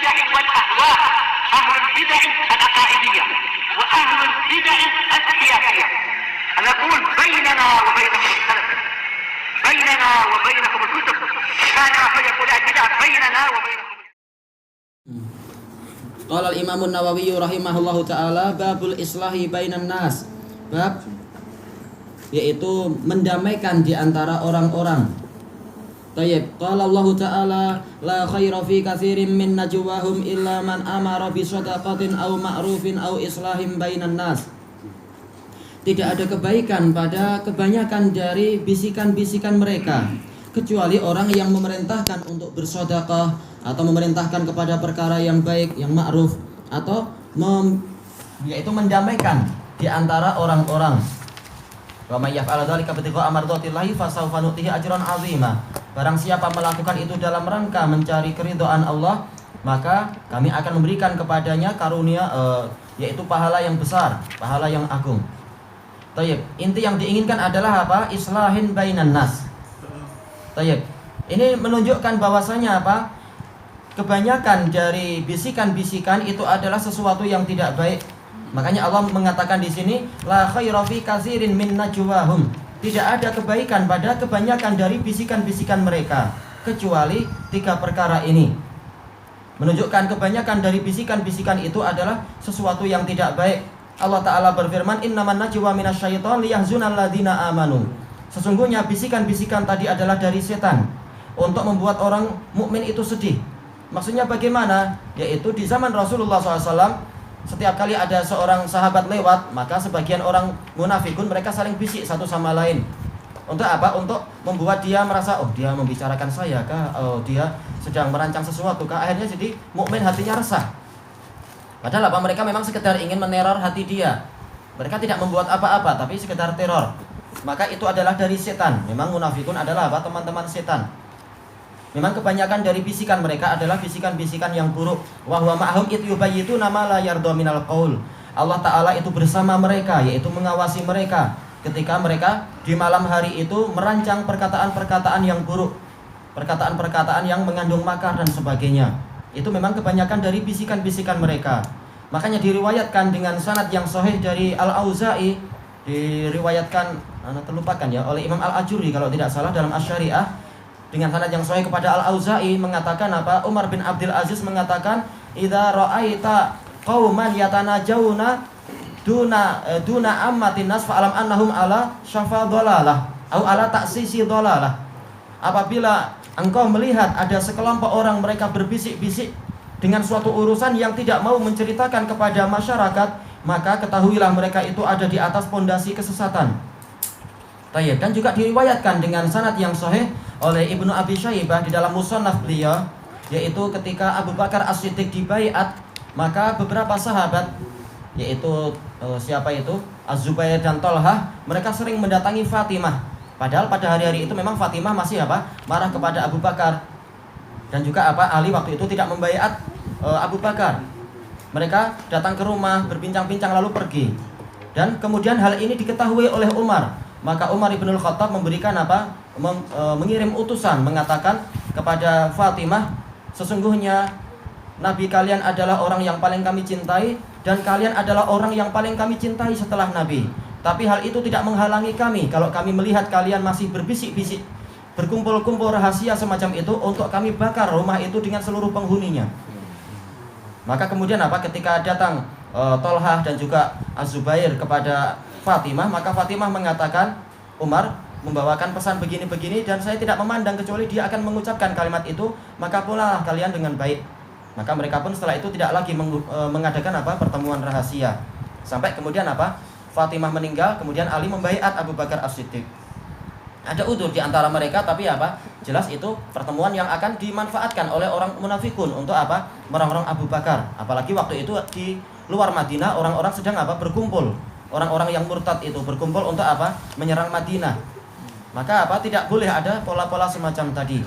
البدع والأهواء، أهل البدع العقائدية وأهل البدع السياسية. نقول بيننا وبينكم السلف، بيننا وبينكم الكتب، كان فيقول البدع بيننا وبينكم. Qala al-Imam an-Nawawi rahimahullahu taala babul islahi bainan nas. Bab yaitu mendamaikan di antara orang-orang. Tayyib. Qala Allah taala la khaira fi katsirin min najwahum illa man amara bi shadaqatin aw ma'rufin aw islahin bainan nas. Tidak ada kebaikan pada kebanyakan dari bisikan-bisikan mereka kecuali orang yang memerintahkan untuk bersedekah atau memerintahkan kepada perkara yang baik, yang ma'ruf, atau yaitu mendamaikan di antara orang-orang. Wa may yaf'al dzalika ibtigha'a mardatillahi fasawfa nu'tihi ajran 'azima. Barang siapa melakukan itu dalam rangka mencari keridhaan Allah, maka kami akan memberikan kepadanya karunia yaitu pahala yang besar, pahala yang agung. Tayyib. Inti yang diinginkan adalah apa? Islahin bainan nas. Tayyib. Ini menunjukkan bahwasanya apa? Kebanyakan dari bisikan-bisikan itu adalah sesuatu yang tidak baik. Makanya Allah mengatakan di sini la khaira fi katsirin min najwahum. Tidak ada kebaikan pada kebanyakan dari bisikan-bisikan mereka kecuali 3 perkara ini. Menunjukkan kebanyakan dari bisikan-bisikan itu adalah sesuatu yang tidak baik. Allah Ta'ala berfirman, innaman najwa minasyaiton liyahzunal ladzina amanu. Sesungguhnya bisikan-bisikan tadi adalah dari setan untuk membuat orang mukmin itu sedih. Maksudnya bagaimana? Yaitu di zaman Rasulullah SAW, setiap kali ada seorang sahabat lewat, maka sebagian orang munafikun mereka saling bisik satu sama lain. Untuk apa? Untuk membuat dia merasa, oh dia membicarakan saya kah? Oh dia sedang merancang sesuatu kah? Akhirnya jadi mukmin hatinya resah. Padahal apa? Mereka memang sekedar ingin meneror hati dia. Mereka tidak membuat apa-apa, tapi sekedar teror. Maka itu adalah dari setan. Memang munafikun adalah apa? Teman-teman setan. Memang kebanyakan dari bisikan mereka adalah bisikan-bisikan yang buruk. Wa huwa ma'hum id yubayyituna ma la yarda minal qaul. Allah Ta'ala itu bersama mereka, yaitu mengawasi mereka ketika mereka di malam hari itu merancang perkataan-perkataan yang buruk, perkataan-perkataan yang mengandung makar dan sebagainya. Itu memang kebanyakan dari bisikan-bisikan mereka. Makanya diriwayatkan dengan sanad yang sahih dari Al-Auza'i, diriwayatkan terlupakan ya oleh Imam Al-Ajuri kalau tidak salah dalam Asy-Syari'ah, dengan sanad yang sahih kepada Al-Auza'i mengatakan apa? Umar bin Abdul Aziz mengatakan, "Idza ra'aita qauman yatanajawna duna ammatin nas fa'alam annahum ala syafa dhalalah au ala ta'sisi dhalalah." Apabila engkau melihat ada sekelompok orang mereka berbisik-bisik dengan suatu urusan yang tidak mau menceritakan kepada masyarakat, maka ketahuilah mereka itu ada di atas pondasi kesesatan. Tayyib. Dan juga diriwayatkan dengan sanad yang sahih oleh Ibnu Abi Syaibah di dalam Musannaf beliau, yaitu ketika Abu Bakar As-Siddiq dibaiat, maka beberapa sahabat, yaitu siapa itu? Az-Zubair dan Thalhah, mereka sering mendatangi Fatimah. Padahal pada hari-hari itu memang Fatimah masih apa? Marah kepada Abu Bakar. Dan juga apa? Ali waktu itu tidak membaiat Abu Bakar. Mereka datang ke rumah, berbincang-bincang lalu pergi. Dan kemudian hal ini diketahui oleh Umar. Maka Umar ibn al-Khattab memberikan apa? Mengirim utusan mengatakan kepada Fatimah, sesungguhnya Nabi kalian adalah orang yang paling kami cintai, dan kalian adalah orang yang paling kami cintai setelah Nabi. Tapi hal itu tidak menghalangi kami kalau kami melihat kalian masih berbisik-bisik, berkumpul-kumpul rahasia semacam itu, untuk kami bakar rumah itu dengan seluruh penghuninya. Maka kemudian apa? Ketika datang Thalhah dan juga Az-Zubair kepada Fatimah, maka Fatimah mengatakan, Umar membawakan pesan begini-begini dan saya tidak memandang kecuali dia akan mengucapkan kalimat itu, maka pula kalian dengan baik. Maka mereka pun setelah itu tidak lagi mengadakan apa? Pertemuan rahasia. Sampai kemudian apa? Fatimah meninggal, kemudian Ali membaiat Abu Bakar As-Siddiq. Ada udzur di antara mereka, tapi apa? Jelas itu pertemuan yang akan dimanfaatkan oleh orang munafikun untuk apa? Merongrong Abu Bakar. Apalagi waktu itu di luar Madinah orang-orang sedang apa? Berkumpul. Orang-orang yang murtad itu berkumpul untuk apa? Menyerang Madinah. Maka apa? Tidak boleh ada pola-pola semacam tadi.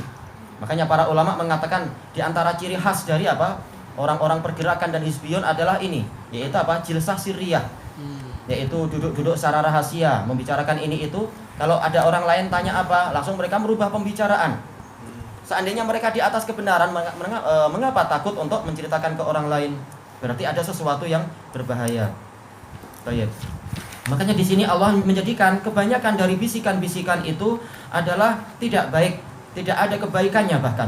Makanya para ulama mengatakan di antara ciri khas dari apa? Orang-orang pergerakan dan hizbiyun adalah ini, yaitu apa? Jilsah sirriyah. Yaitu duduk-duduk secara rahasia, membicarakan ini itu. Kalau ada orang lain tanya apa, langsung mereka merubah pembicaraan. Seandainya mereka di atas kebenaran, mengapa takut untuk menceritakan ke orang lain? Berarti ada sesuatu yang berbahaya. Baik. Makanya di sini Allah menjadikan kebanyakan dari bisikan-bisikan itu adalah tidak baik, tidak ada kebaikannya bahkan.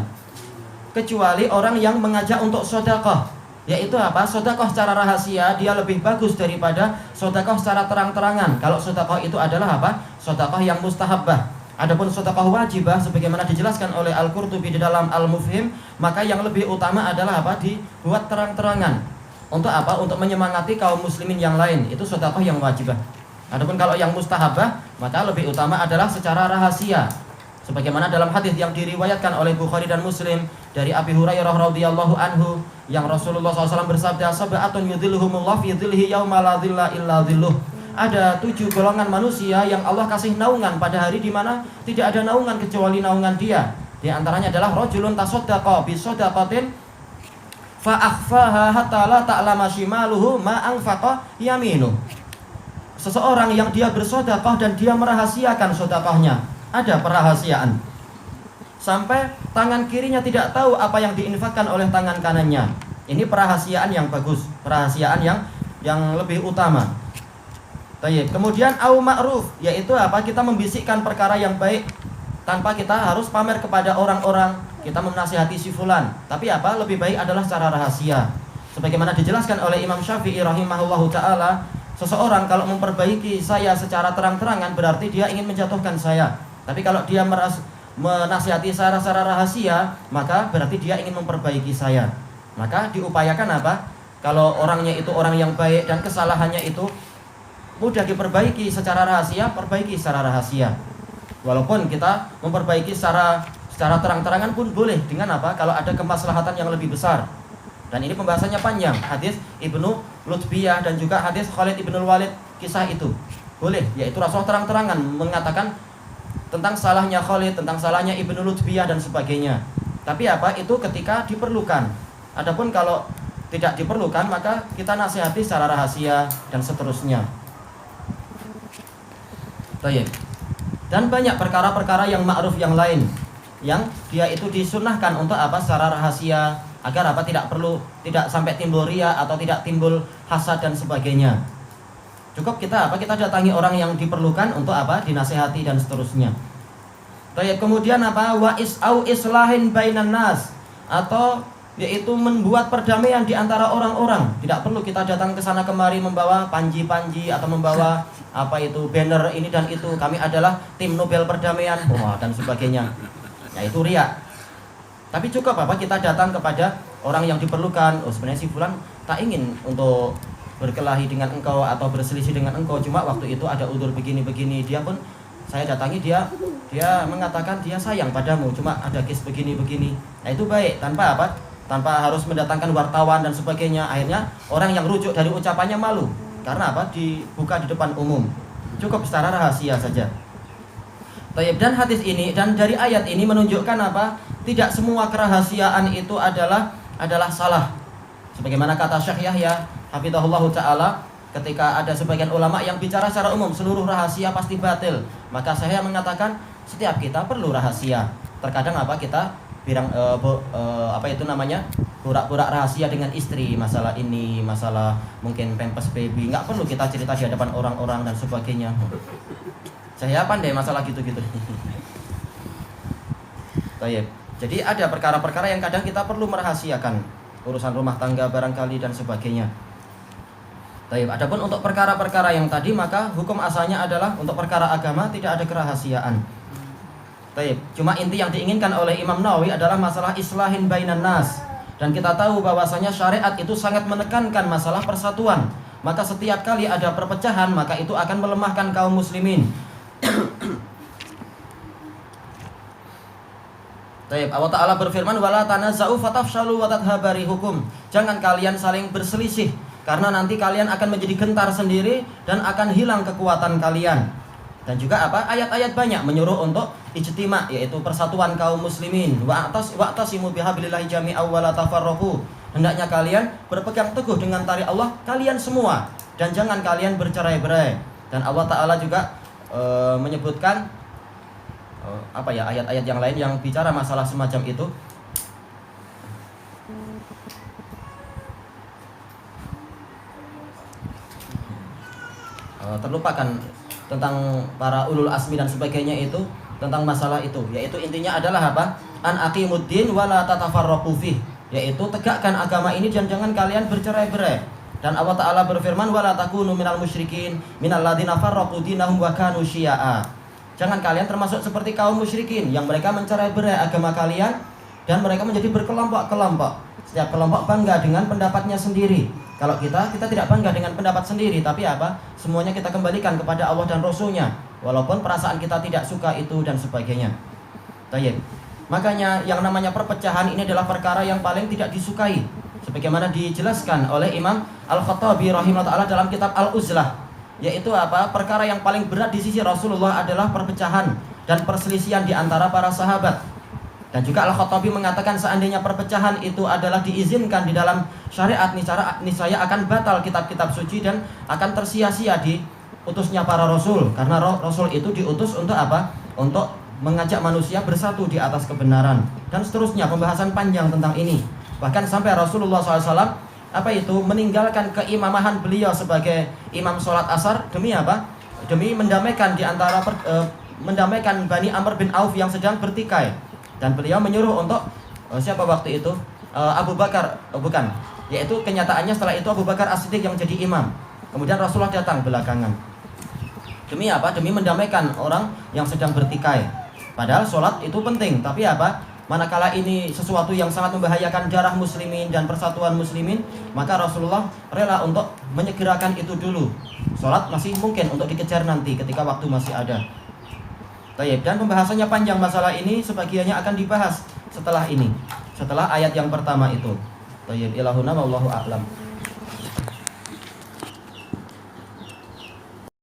Kecuali orang yang mengajak untuk sedekah, yaitu apa? Sedekah secara rahasia dia lebih bagus daripada sedekah secara terang-terangan. Kalau sedekah itu adalah apa? Sedekah yang mustahabbah. Adapun sedekah wajibah sebagaimana dijelaskan oleh Al-Qurtubi di dalam Al-Mufhim, maka yang lebih utama adalah apa? Dibuat terang-terangan. Untuk apa? Untuk menyemangati kaum muslimin yang lain. Itu sedekah yang wajibah. Adapun kalau yang mustahabah, maka lebih utama adalah secara rahasia. Sebagaimana dalam hadis yang diriwayatkan oleh Bukhari dan Muslim dari Abi Hurairah radhiyallahu anhu, yang Rasulullah SAW bersabda, "Sab'atun yudhilluhumullah fi dhillihi yauma la dhilla illa dhilluh." Ada 7 golongan manusia yang Allah kasih naungan pada hari di mana tidak ada naungan kecuali naungan Dia. Di antaranya adalah rajulun tasaddaqa bi shadaqatin fa akhfaha hatta la ta'lama shimaluhu ma anfaqa yaminuh. Seseorang yang dia bersedekah dan dia merahasiakan sedekahnya. Ada perahasiaan. Sampai tangan kirinya tidak tahu apa yang diinfakkan oleh tangan kanannya. Ini perahasiaan yang bagus, perahasiaan yang lebih utama. Baik. Kemudian au ma'ruf, yaitu apa? Kita membisikkan perkara yang baik tanpa kita harus pamer kepada orang-orang. Kita menasihati si fulan, tapi apa? Lebih baik adalah secara rahasia. Sebagaimana dijelaskan oleh Imam Syafi'i rahimahullahu taala, seseorang kalau memperbaiki saya secara terang-terangan berarti dia ingin menjatuhkan saya. Tapi kalau dia menasihati secara rahasia, maka berarti dia ingin memperbaiki saya. Maka diupayakan apa? Kalau orangnya itu orang yang baik dan kesalahannya itu mudah diperbaiki secara rahasia, perbaiki secara rahasia. Walaupun kita memperbaiki secara terang-terangan pun boleh. Dengan apa? Kalau ada kemaslahatan yang lebih besar. Dan ini pembahasannya panjang. Hadis Ibnu Lutbiyah dan juga hadis Khalid Ibnu Walid, kisah itu boleh, yaitu Rasulullah terang-terangan mengatakan tentang salahnya Khalid, tentang salahnya Ibnu Lutbiyah dan sebagainya. Tapi apa? Itu ketika diperlukan. Adapun kalau tidak diperlukan, maka kita nasihati secara rahasia dan seterusnya. Baik. Dan banyak perkara-perkara yang ma'ruf yang lain yang dia itu disunahkan untuk apa? Secara rahasia, agar apa? Tidak sampai timbul riya atau tidak timbul hasad dan sebagainya. Cukup kita apa? Kita datangi orang yang diperlukan untuk apa? Dinasihati dan seterusnya. Baik, kemudian apa? Wa islahin bainan nas, atau yaitu membuat perdamaian di antara orang-orang. Tidak perlu kita datang ke sana kemari membawa panji-panji atau membawa apa itu banner ini dan itu. Kami adalah tim Nobel perdamaian, dan sebagainya. Nah, itu riya. Tapi cukup apa? Kita datang kepada orang yang diperlukan. Oh, sebenarnya si fulan tak ingin untuk berkelahi dengan engkau atau berselisih dengan engkau, cuma waktu itu ada udzur begini-begini. Dia pun saya datangi, dia mengatakan dia sayang padamu, cuma ada case begini-begini. Nah, itu baik, tanpa apa? Tanpa harus mendatangkan wartawan dan sebagainya. Akhirnya orang yang rujuk dari ucapannya malu. Karena apa? Dibuka di depan umum. Cukup secara rahasia saja. Baik, dan hadis ini dan dari ayat ini menunjukkan apa? Tidak semua kerahasiaan itu adalah salah. Sebagaimana kata Syekh Yahya hafizahullah taala, ketika ada sebagian ulama yang bicara secara umum seluruh rahasia pasti batil, maka saya mengatakan setiap kita perlu rahasia. Terkadang apa? Kita pura-pura rahasia dengan istri, masalah ini, masalah mungkin pampers baby, nggak perlu kita cerita di hadapan orang-orang dan sebagainya. Saya pandai masalah gitu-gitu. Baik. Jadi ada perkara-perkara yang kadang kita perlu merahasiakan, urusan rumah tangga barangkali dan sebagainya. Baik. Adapun untuk perkara-perkara yang tadi, maka hukum asalnya adalah untuk perkara agama tidak ada kerahasiaan. Baik. Cuma inti yang diinginkan oleh Imam Nawawi adalah masalah islahin bainan nas. Dan kita tahu bahwasanya syariat itu sangat menekankan masalah persatuan. Maka setiap kali ada perpecahan, maka itu akan melemahkan kaum muslimin. Baik, Allah Ta'ala berfirman, wala tanaza'u fatafshalu wa tadhhabu rihukum. Jangan kalian saling berselisih, karena nanti kalian akan menjadi gentar sendiri dan akan hilang kekuatan kalian. Dan juga apa? Ayat-ayat banyak menyuruh untuk ijtima', yaitu persatuan kaum muslimin. Wa'tasimu bihablillahi jami'an wa la tafarraqu. Hendaknya kalian berpegang teguh dengan tali Allah, kalian semua, dan jangan kalian bercerai-berai. Dan Allah Ta'ala juga menyebutkan ayat-ayat yang lain yang bicara masalah semacam itu. Terlupakan tentang para ulul asmi dan sebagainya itu, tentang masalah itu, yaitu intinya adalah apa? An aqimuddin wala tatafarraqu fih, yaitu tegakkan agama ini dan jangan kalian bercerai-berai. Dan Allah Ta'ala berfirman, wala takunu minal musyrikin minal ladzina farraqu dinahum wa kanu syi'a. Jangan kalian termasuk seperti kaum musyrikin yang mereka mencerai-berai agama kalian dan mereka menjadi berkelompok-kelompok. Setiap kelompok bangga dengan pendapatnya sendiri. Kalau kita tidak bangga dengan pendapat sendiri, tapi apa? Semuanya kita kembalikan kepada Allah dan Rasulnya, walaupun perasaan kita tidak suka itu dan sebagainya. Tayyib. Makanya yang namanya perpecahan ini adalah perkara yang paling tidak disukai, sebagaimana dijelaskan oleh Imam Al-Khattabi rahimahullah dalam kitab Al-Uzlah, yaitu apa? Perkara yang paling berat di sisi Rasulullah adalah perpecahan dan perselisihan di antara para sahabat. Dan juga Al-Khattabi mengatakan seandainya perpecahan itu adalah diizinkan di dalam syariat, niscaya akan batal kitab-kitab suci dan akan tersia-sia di utusnya para rasul. Karena rasul itu diutus untuk apa? Untuk mengajak manusia bersatu di atas kebenaran. Dan seterusnya pembahasan panjang tentang ini. Bahkan sampai Rasulullah SAW meninggalkan keimamahan beliau sebagai imam sholat asar demi apa? Demi mendamaikan di antara mendamaikan Bani Amr bin Auf yang sedang bertikai. Dan beliau menyuruh untuk siapa waktu itu? Abu Bakar, bukan. Yaitu kenyataannya setelah itu Abu Bakar As-Siddiq yang jadi imam. Kemudian Rasulullah datang belakangan. Demi apa? Demi mendamaikan orang yang sedang bertikai. Padahal sholat itu penting, tapi apa? Manakala ini sesuatu yang sangat membahayakan darah muslimin dan persatuan muslimin, maka Rasulullah rela untuk menyegerakan itu dulu. Sholat masih mungkin untuk dikejar nanti ketika waktu masih ada. Tayyib. Dan pembahasannya panjang masalah ini, sebagiannya akan dibahas setelah ini, setelah ayat yang pertama itu. Tayyib. Ilahuna wallahu a'lam.